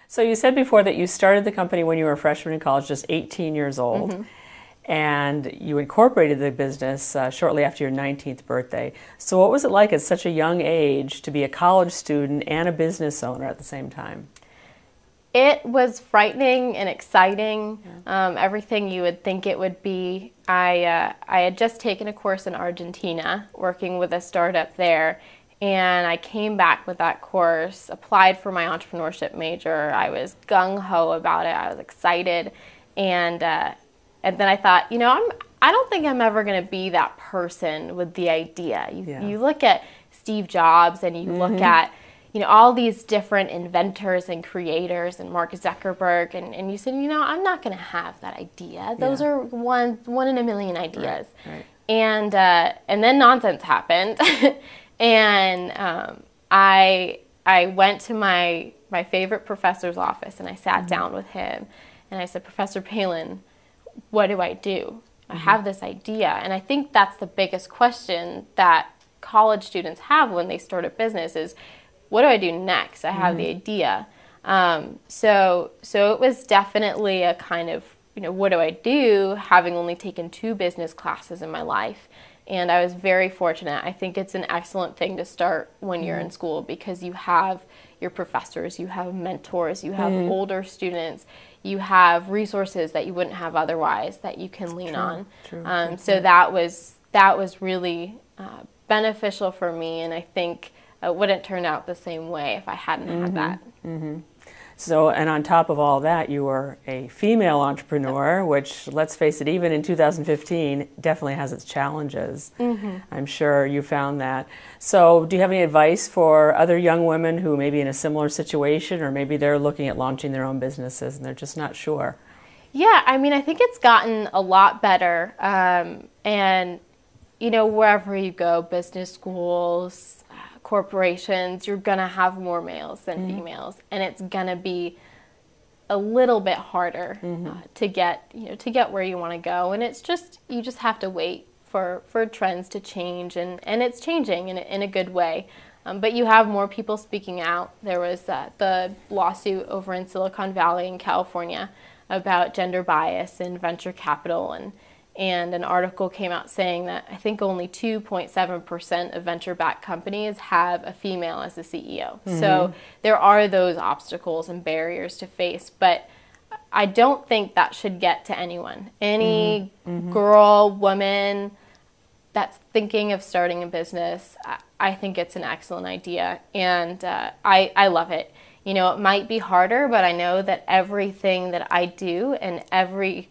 So you said before that you started the company when you were a freshman in college, just 18 years old, and you incorporated the business shortly after your 19th birthday. So what was it like at such a young age to be a college student and a business owner at the same time? It was frightening and exciting, everything you would think it would be. I had just taken a course in Argentina, working with a startup there, and I came back with that course, applied for my entrepreneurship major. I was gung-ho about it. I was excited, and then I thought, I don't think I'm ever going to be that person with the idea. You look at Steve Jobs and you look at all these different inventors and creators and Mark Zuckerberg, and you said, I'm not going to have that idea. Those are one in a million ideas. Right. And then nonsense happened. And I went to my favorite professor's office and I sat down with him and I said, Professor Palin, what do I do? I have this idea. And I think that's the biggest question that college students have when they start a business is, what do I do next? I have the idea. So it was definitely a kind of, what do I do, having only taken 2 business classes in my life. And I was very fortunate. I think it's an excellent thing to start when you're in school because you have your professors, you have mentors, you have older students, you have resources that you wouldn't have otherwise that you can lean on. So that was really beneficial for me, and I think it wouldn't turn out the same way if I hadn't had that. So, and on top of all that, you were a female entrepreneur, which, let's face it, even in 2015, definitely has its challenges. I'm sure you found that. So, do you have any advice for other young women who may be in a similar situation, or maybe they're looking at launching their own businesses and they're just not sure? Yeah, I think it's gotten a lot better. And, wherever you go, business schools, corporations, you're going to have more males than females, and it's going to be a little bit harder to get where you want to go, and it's just you just have to wait for trends to change, and it's changing in a good way. But you have more people speaking out. There was the lawsuit over in Silicon Valley in California about gender bias in venture capital, and an article came out saying that I think only 2.7% of venture-backed companies have a female as the CEO. So there are those obstacles and barriers to face, but I don't think that should get to anyone. Any girl, woman that's thinking of starting a business, I think it's an excellent idea, and I love it. It might be harder, but I know that everything that I do and every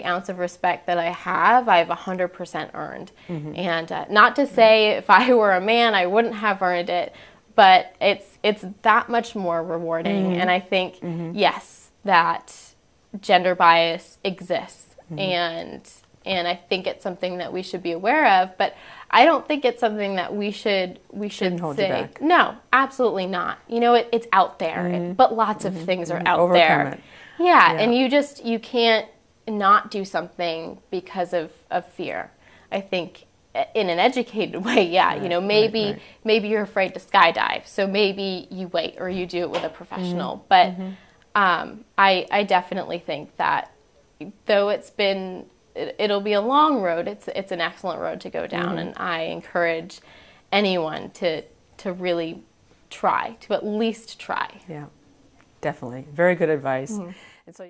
ounce of respect that I have, I've 100% earned. And not to say if I were a man, I wouldn't have earned it, but it's that much more rewarding. And I think, yes, that gender bias exists. And I think it's something that we should be aware of, but I don't think it's something that we should hold you back. No, absolutely not. It's out there, but lots of things are out Overcome there. it. Yeah, and you can't not do something because of fear. I think in an educated way, maybe you're afraid to skydive, so maybe you wait or you do it with a professional. But I definitely think that though it'll be a long road, it's an excellent road to go down, and I encourage anyone to really try, to at least try. Yeah, definitely. Very good advice. And so